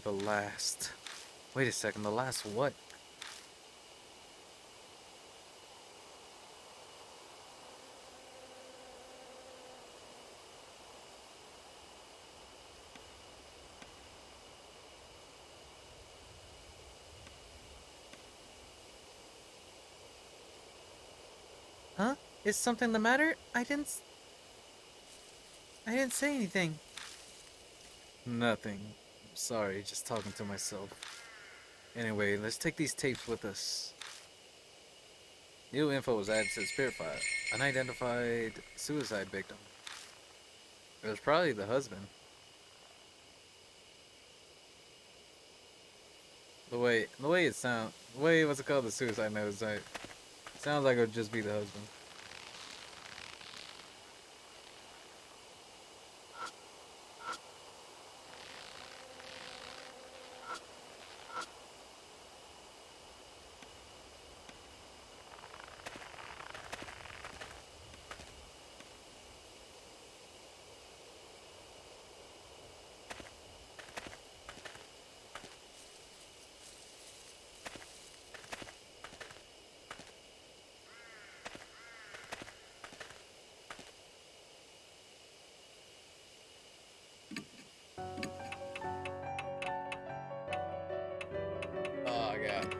The last. Wait a second, the last what? Huh? Is something the matter? I didn't say anything. Nothing. Sorry, just talking to myself. Anyway, let's take these tapes with us. New info was added to the spirit file. Unidentified suicide victim. It was probably the husband. The way what's it called, the suicide note is like, sounds like it would just be the husband. Oh god.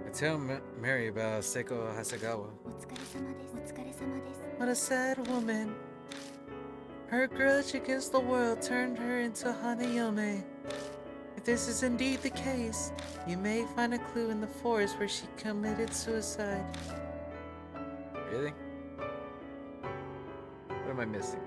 I tell Mary about Seiko Hasegawa. What a sad woman. Her grudge against the world turned her into Hanayome. If this is indeed the case, you may find a clue in the forest where she committed suicide. Really? What am I missing?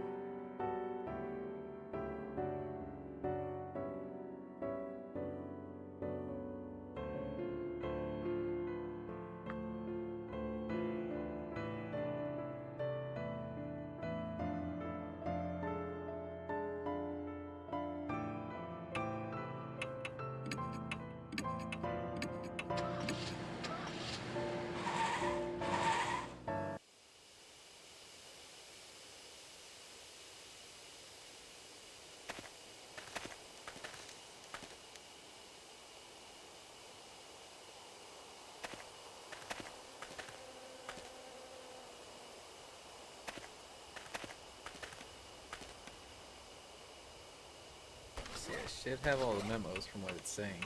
See, I should have all the memos from what it's saying.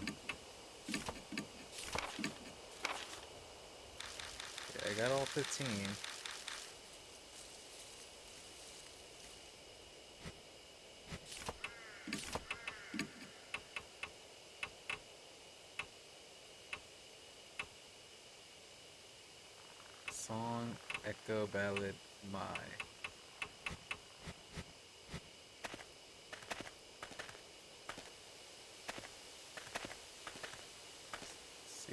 Yeah, I got all 15. Song, Echo, Ballad, My. Let's see.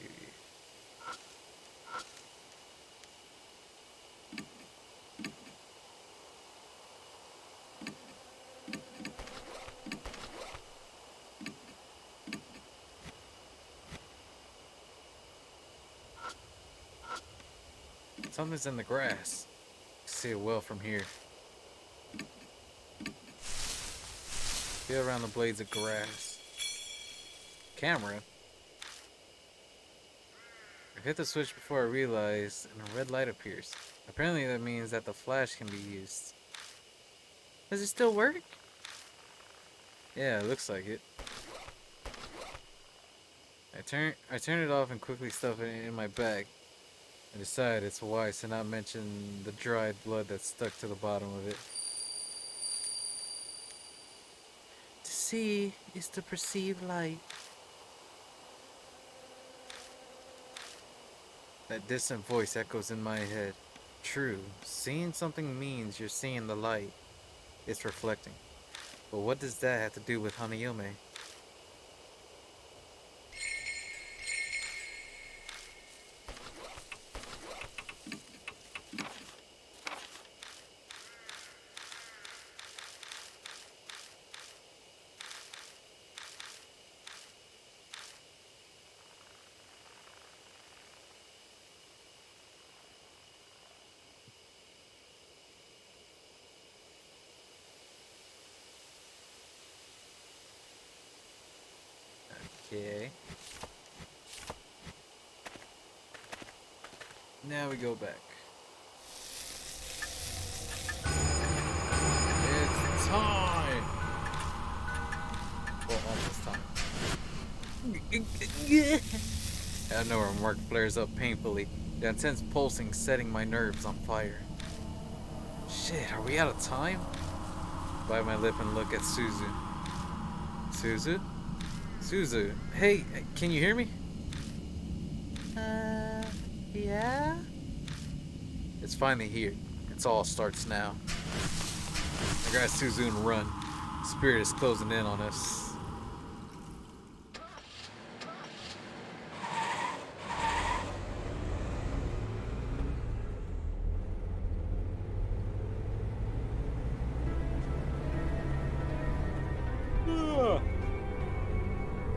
Something's in the grass. See it well from here. Feel around the blades of grass. Camera. I hit the switch before I realized, and a red light appears. Apparently that means that the flash can be used. Does it still work? Yeah, it looks like it. I turn it off and quickly stuff it in my bag. I decide it's wise to not mention the dried blood that's stuck to the bottom of it. To see is to perceive light. That distant voice echoes in my head. True, seeing something means you're seeing the light. It's reflecting. But what does that have to do with Hanayome? Okay. Now we go back. It's time! Well, almost time. Out of nowhere, Mark flares up painfully, the intense pulsing setting my nerves on fire. Shit, are we out of time? Bite my lip and look at Suzu. Suzu? Suzu, hey, can you hear me? Yeah? It's finally here. It all starts now. I grab Suzu and run. Spirit is closing in on us.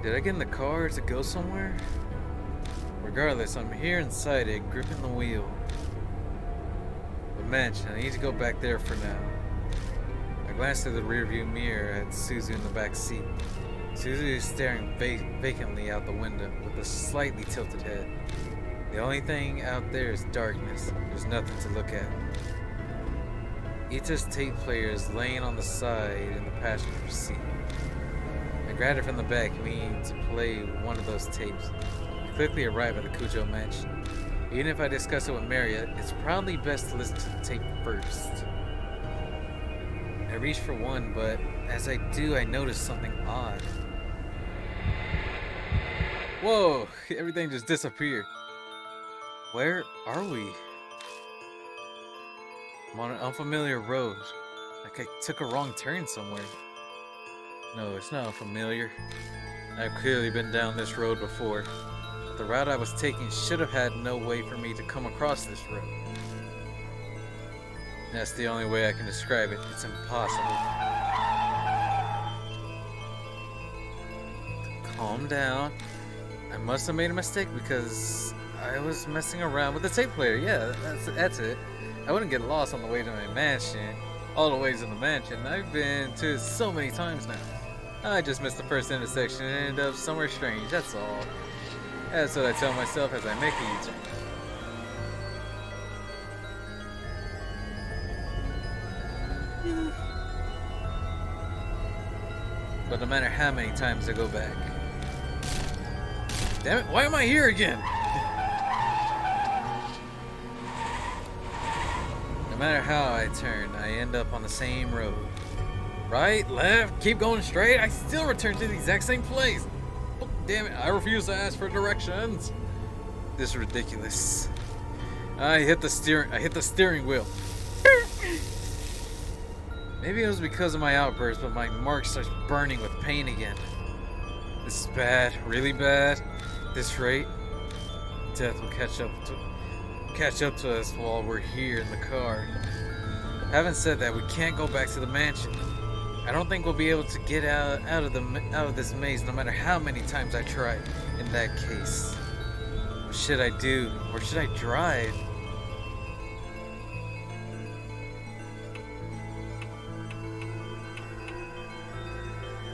Did I get in the car to go somewhere? Regardless, I'm here inside it, gripping the wheel. But mansion, I need to go back there for now. I glanced through the rearview mirror at Suzu in the back seat. Suzu is staring vacantly out the window with a slightly tilted head. The only thing out there is darkness. There's nothing to look at. Ita's tape player is laying on the side in the passenger seat. I grabbed it from the back, meaning to play one of those tapes. I quickly arrive at the Kujo mansion. Even if I discuss it with Maria, it's probably best to listen to the tape first. I reach for one, but as I do, I notice something odd. Whoa! Everything just disappeared. Where are we? I'm on an unfamiliar road. Like I took a wrong turn somewhere. No, it's not unfamiliar. I've clearly been down this road before. The route I was taking should have had no way for me to come across this road. That's the only way I can describe it. It's impossible. Calm down. I must have made a mistake because I was messing around with the tape player. Yeah, that's it. I wouldn't get lost on the way to my mansion. All the ways in the mansion. I've been to it so many times now. I just missed the first intersection and ended up somewhere strange, that's all. That's what I tell myself as I make a U-turn. But no matter how many times I go back. Damn it, why am I here again? No matter how I turn, I end up on the same road. Right, left, keep going straight, I still return to the exact same place. Oh, damn it, I refuse to ask for directions. This is ridiculous. I hit the steering wheel. Maybe it was because of my outburst, but my mark starts burning with pain again. This is bad, really bad. At this rate, death will catch up to us while we're here in the car. Having said that, we can't go back to the mansion. I don't think we'll be able to get out of this maze no matter how many times I try. In that case, what should I do? Where should I drive?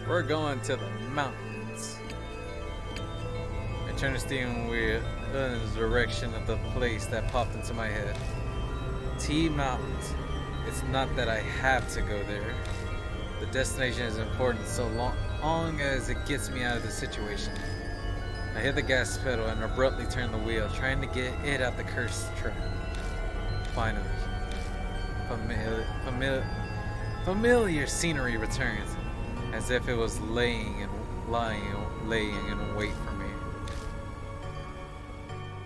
We're going to the mountains. I turn the steering wheel in the direction of the place that popped into my head. T Mountains. It's not that I have to go there. The destination is important so long as it gets me out of the situation. I hit the gas pedal and abruptly turn the wheel, trying to get it out the cursed trap. Finally, familiar scenery returns, as if it was laying in wait for me.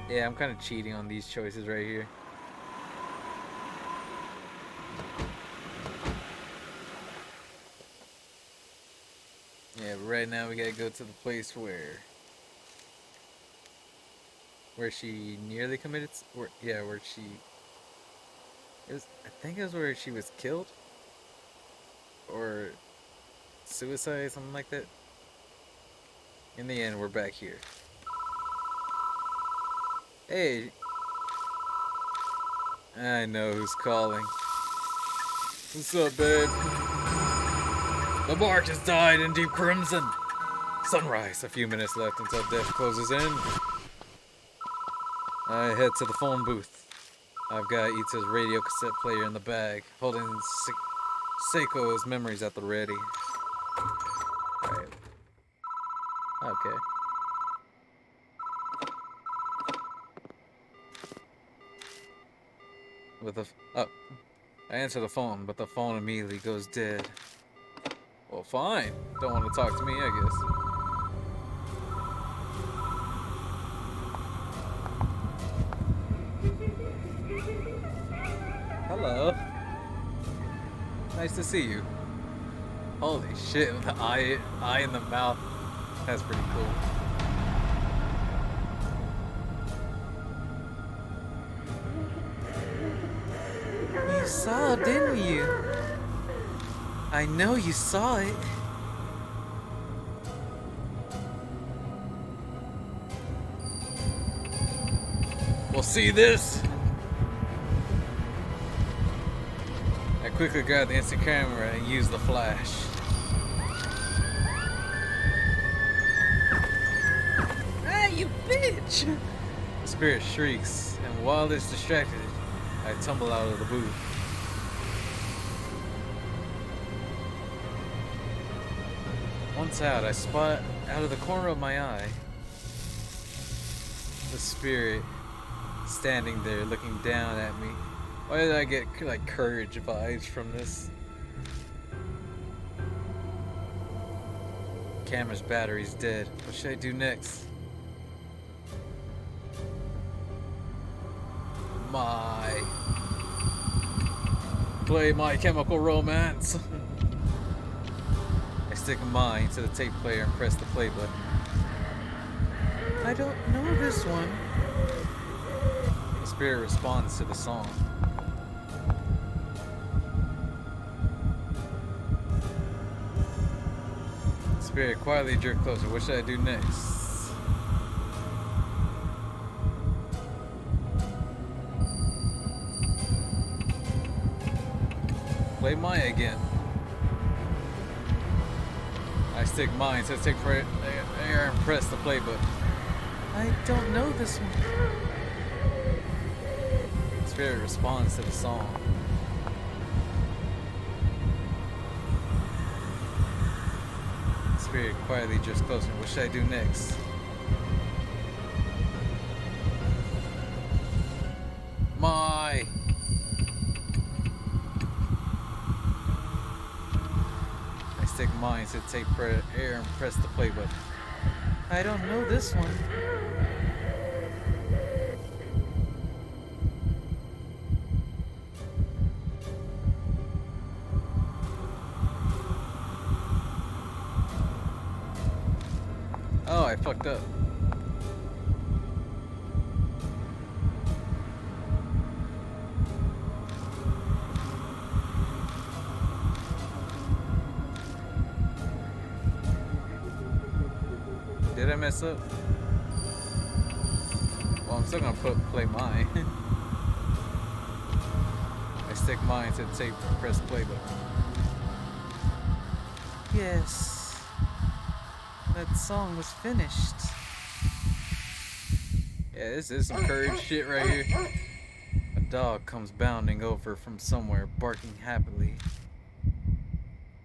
Yeah, I'm kind of cheating on these choices right here. Yeah, but right now we gotta go to the place where she nearly committed. Where she. I think it was where she was killed, or suicide, something like that. In the end, we're back here. Hey, I know who's calling. What's up, babe? The bark has died in deep crimson. Sunrise. A few minutes left until death closes in. I head to the phone booth. I've got Ita's radio cassette player in the bag, holding Seiko's memories at the ready. Right. Okay. I answer the phone, but the phone immediately goes dead. Well, fine. Don't want to talk to me, I guess. Hello. Nice to see you. Holy shit, with the eye in the mouth. That's pretty cool. You saw, didn't you? I know you saw it. Well, see this? I quickly grabbed the instant camera and used the flash. Ah, you bitch! The spirit shrieks, and while it's distracted, I tumble out of the booth. Once out, I spot out of the corner of my eye the spirit standing there looking down at me. Why did I get like courage vibes from this? Camera's battery's dead. What should I do next? Play My Chemical Romance. I stick mine to the tape player and press the play button. I don't know this one. The spirit responds to the song. The spirit quietly jerked closer. What should I do next? Play Maya again. I stick mine to the tape player and press the play button. I don't know this one. Spirit responds to the song. Spirit quietly just closer. What should I do next? I stick mine to the tape player and press the play button. I don't know this one. Oh, I fucked up. Did I mess up? Well, I'm still gonna play mine. I stick mine to the tape and press play button. Yes. That song was finished. Yeah, this is some courage shit right here. A dog comes bounding over from somewhere, barking happily.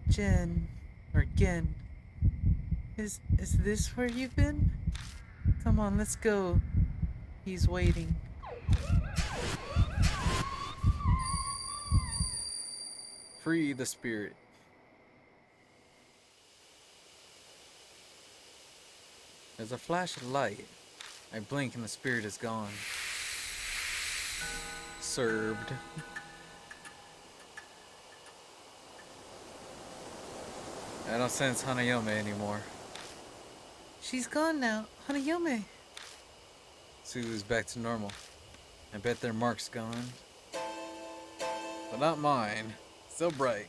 Jen, or Gen, is this where you've been? Come on, let's go. He's waiting. Free the spirit. There's a flash of light. I blink and the spirit is gone. Served. I don't sense Hanayome anymore. She's gone now. Hanayome. Suzu's back to normal. I bet their mark's gone. But not mine. Still bright.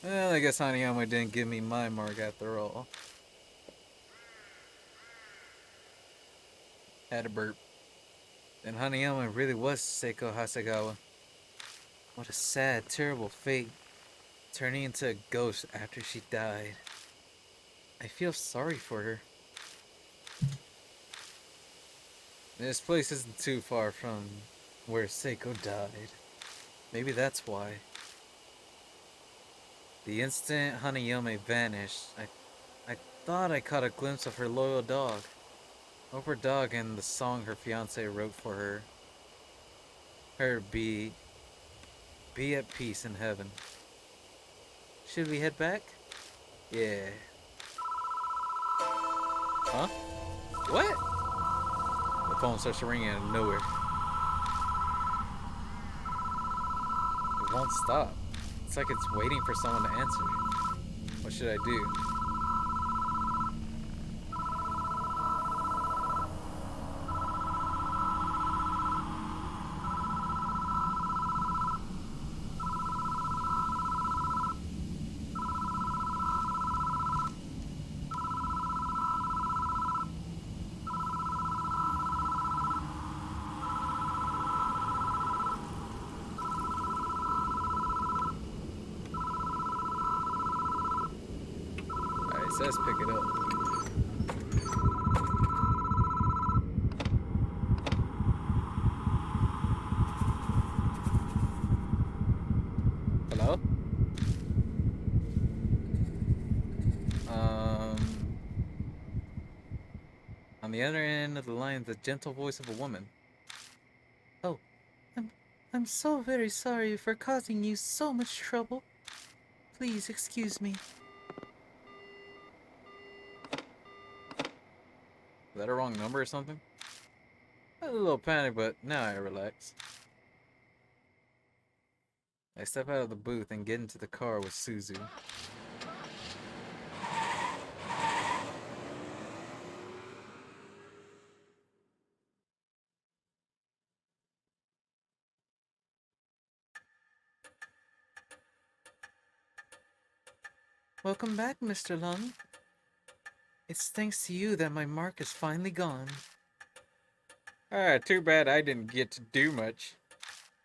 Well, I guess Hanayome didn't give me my mark after all. Had a burp. Then Hanayome really was Seiko Hasegawa. What a sad, terrible fate. turning into a ghost after she died. I feel sorry for her. This place isn't too far from where Seiko died. Maybe that's why. The instant Hanayome vanished, I thought I caught a glimpse of her loyal dog. Of her dog and the song her fiance wrote for her. Her be at peace in heaven. Should we head back? Yeah. Huh? What? The phone starts to ring out of nowhere. It won't stop. It's like it's waiting for someone to answer. What should I do? Alright, it says pick it up. Hello? On the other end of the line, the gentle voice of a woman. Oh, I'm, I'm so very sorry for causing you so much trouble. Please excuse me. Is that a wrong number or something? I had a little panic, but now I relax. I step out of the booth and get into the car with Suzu. Welcome back, Mr. Lung. It's thanks to you that my mark is finally gone. Too bad I didn't get to do much.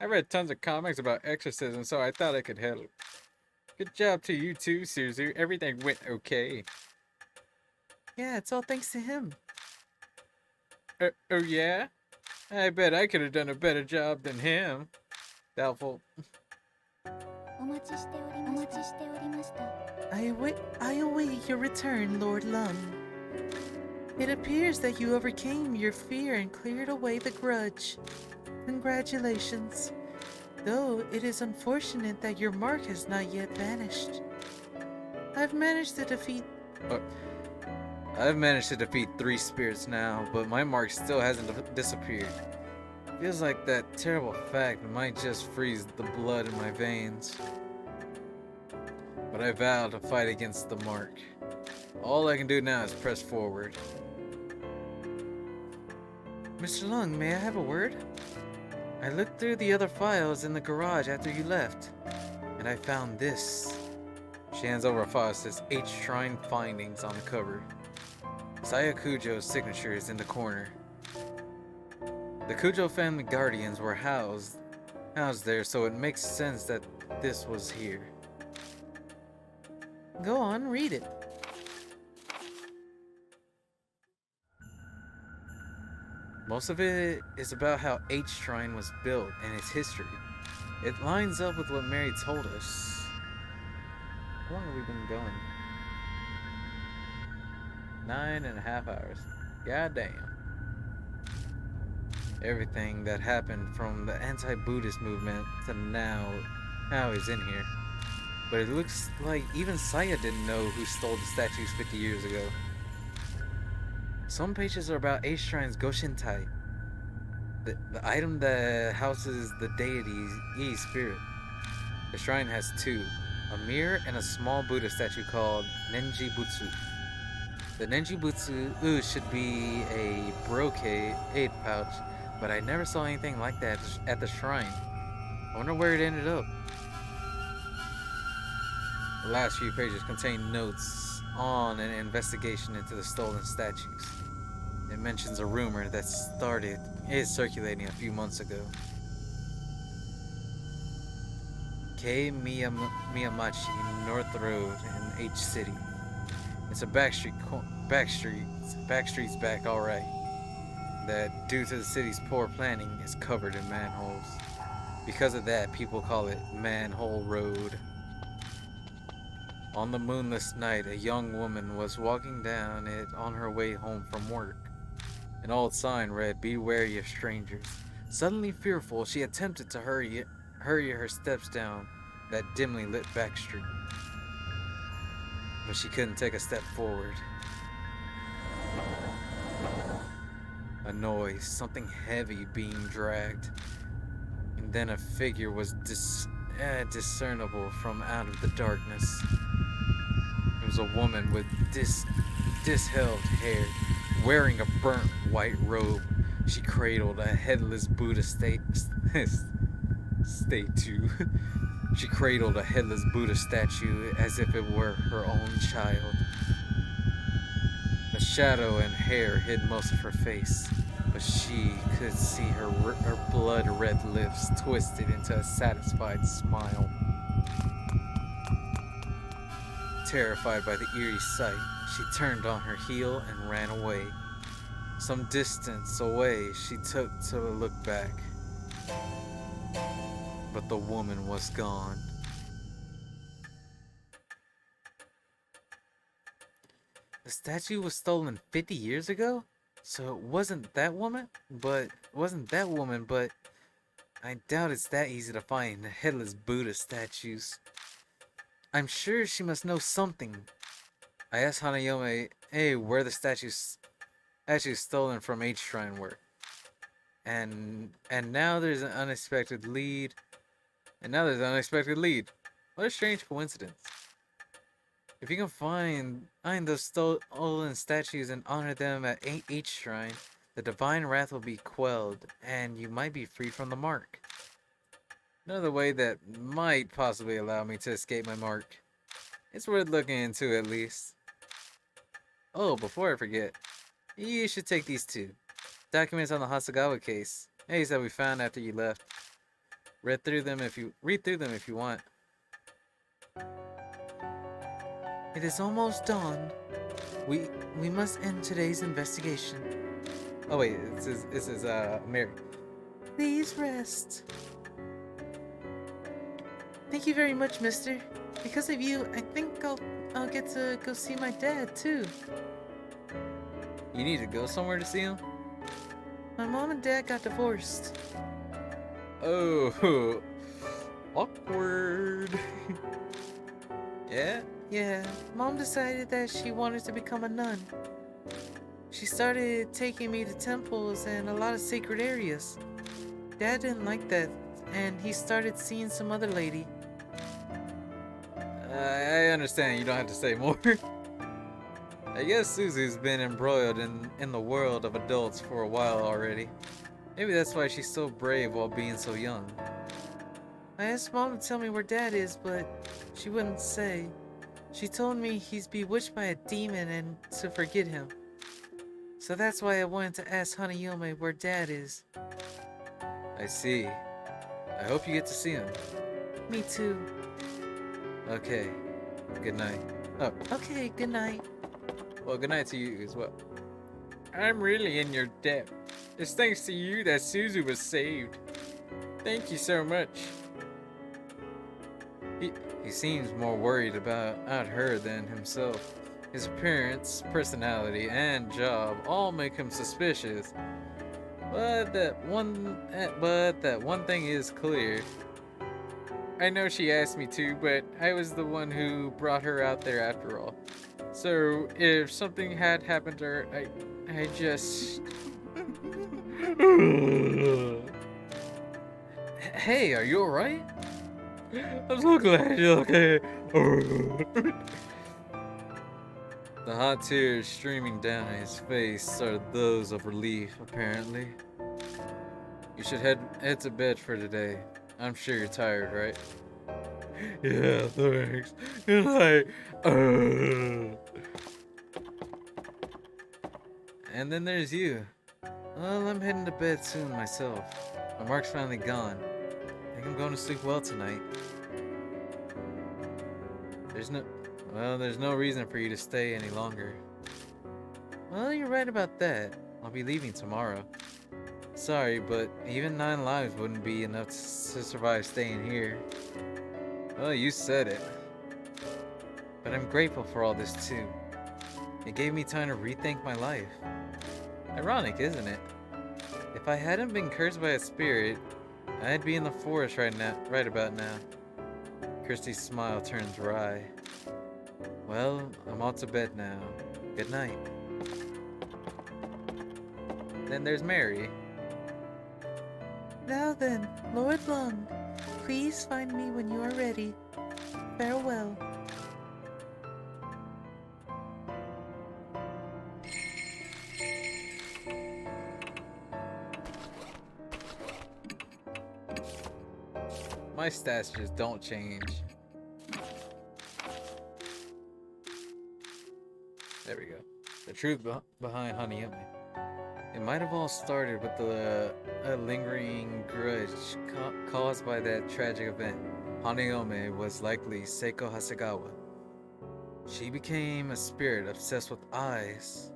I read tons of comics about exorcism, so I thought I could help. Good job to you too, Suzu. Everything went okay. Yeah, it's all thanks to him. Oh yeah? I bet I could have done a better job than him. Doubtful. I await your return, Lord Lung. It appears that you overcame your fear and cleared away the grudge. Congratulations. Though it is unfortunate that your mark has not yet vanished. I've managed to defeat 3 spirits now, but my mark still hasn't disappeared. Feels like that terrible fact might just freeze the blood in my veins. But I vow to fight against the mark. All I can do now is press forward. Mr. Lung, may I have a word? I looked through the other files in the garage after you left, and I found this. She hands over a file that says H Shrine Findings on the cover. Saya Kujo's signature is in the corner. The Kujo family guardians were housed there, so it makes sense that this was here. Go on, read it. Most of it is about how H Shrine was built and its history. It lines up with what Mary told us. How long have we been going? 9.5 hours. God damn. Everything that happened from the anti-Buddhist movement to now is in here. But it looks like even Saya didn't know who stole the statues 50 years ago. Some pages are about H Shrine's Goshintai, the item that houses the deity's E-spirit. The shrine has 2, a mirror and a small Buddha statue called Nenji Butsu. The Nenji Butsu should be a brocade pouch, but I never saw anything like that at the shrine. I wonder where it ended up. The last few pages contain notes on an investigation into the stolen statues. It mentions a rumor that is circulating a few months ago. K Miyamachi North Road in H City. It's a back streets back alright. That due to the city's poor planning is covered in manholes. Because of that, people call it Manhole Road. On the moonless night, a young woman was walking down it on her way home from work. An old sign read, "Be wary of strangers." Suddenly fearful, she attempted to hurry her steps down that dimly lit back street. But she couldn't take a step forward. A noise, something heavy being dragged. And then a figure was discernible from out of the darkness. It was a woman with dishevelled hair, wearing a burnt white robe. She cradled a headless Buddha statue. She cradled a headless Buddha statue as if it were her own child. The shadow and hair hid most of her face, but she could see her blood-red lips twisted into a satisfied smile. Terrified by the eerie sight, she turned on her heel and ran away. Some distance away, she took to look back. But the woman was gone. The statue was stolen 50 years ago? So it wasn't that woman? But I doubt it's that easy to find headless Buddha statues. I'm sure she must know something. I asked Hanayome, hey, where the statues stolen from H Shrine were. And now there's an unexpected lead. What a strange coincidence. If you can find those stolen statues and honor them at H Shrine, the divine wrath will be quelled, and you might be freed from the mark. Another way that might possibly allow me to escape my mark. It's worth looking into at least. Oh, before I forget, you should take these too. Documents on the Hasagawa case. Things that we found after you left. Read through them if you want. It is almost dawn. We must end today's investigation. Oh wait, this is Mary. Please rest. Thank you very much, mister. Because of you, I think I'll get to go see my dad too. You need to go somewhere to see him? My mom and dad got divorced. Oh, awkward. Yeah? Yeah, Mom decided that she wanted to become a nun. She started taking me to temples and a lot of sacred areas. Dad didn't like that, and he started seeing some other lady. I understand, you don't have to say more. I guess Suzu's been embroiled in the world of adults for a while already. Maybe that's why she's so brave while being so young. I asked Mom to tell me where Dad is, but she wouldn't say. She told me he's bewitched by a demon and to forget him. So that's why I wanted to ask Hanayome where Dad is. I see. I hope you get to see him. Me too. Okay. Good night. Oh. Okay, good night. Well, good night to you as well. I'm really in your debt. It's thanks to you that Suzu was saved. Thank you so much. He seems more worried about her than himself. His appearance, personality, and job all make him suspicious. But that one thing is clear. I know she asked me to, but I was the one who brought her out there after all. So if something had happened to her, I just... Hey, are you alright? I'm so glad you're okay. The hot tears streaming down his face are those of relief, apparently. You should head to bed for today. I'm sure you're tired, right? Yeah, thanks. Good night. And then there's you. Well, I'm heading to bed soon myself. My mark's finally gone. I think I'm going to sleep well tonight. There's no... Well, there's no reason for you to stay any longer. Well, you're right about that. I'll be leaving tomorrow. Sorry, but even 9 lives wouldn't be enough to survive staying here. Well, you said it. But I'm grateful for all this too. It gave me time to rethink my life. Ironic, isn't it? If I hadn't been cursed by a spirit, I'd be in the forest right about now. Kirsty's smile turns wry. Well, I'm off to bed now. Good night. Then there's Mary. Now then, Lord Lung, please find me when you are ready. Farewell. My stats just don't change. There we go. The truth behind Hanayome. It might have all started with a lingering grudge caused by that tragic event. Hanayome was likely Seiko Hasegawa. She became a spirit obsessed with eyes.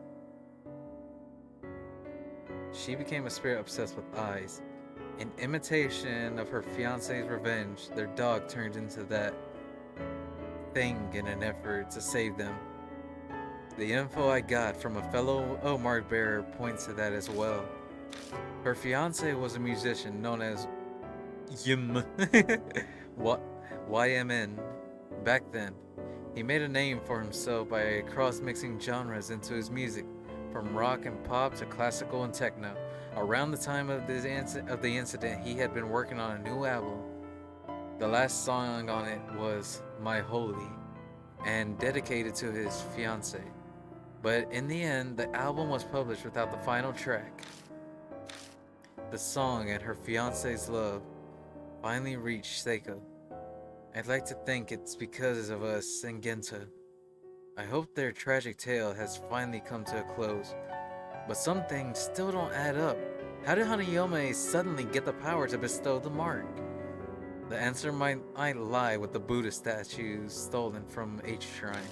In imitation of her fiance's revenge, their dog turned into that thing in an effort to save them. The info I got from a fellow mark bearer points to that as well. Her fiance was a musician known as YMN. Back then, he made a name for himself by cross-mixing genres into his music, from rock and pop to classical and techno. Around the time of the incident, he had been working on a new album. The last song on it was My Holy, and dedicated to his fiancée. But in the end, the album was published without the final track. The song and her fiancé's love finally reached Seiko. I'd like to think it's because of us and Genta. I hope their tragic tale has finally come to a close. But some things still don't add up. How did Hanayome suddenly get the power to bestow the mark? The answer might lie with the Buddha statues stolen from H Shrine.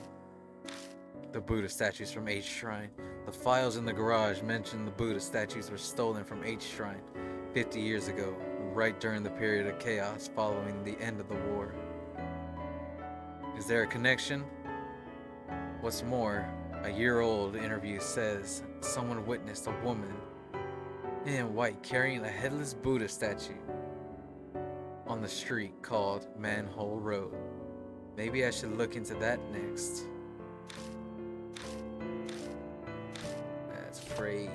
The files in the garage mention the Buddha statues were stolen from H Shrine 50 years ago, right during the period of chaos following the end of the war. Is there a connection? What's more, a year-old interview says someone witnessed a woman in white carrying a headless Buddha statue on the street called Manhole Road. Maybe I should look into that next. That's crazy.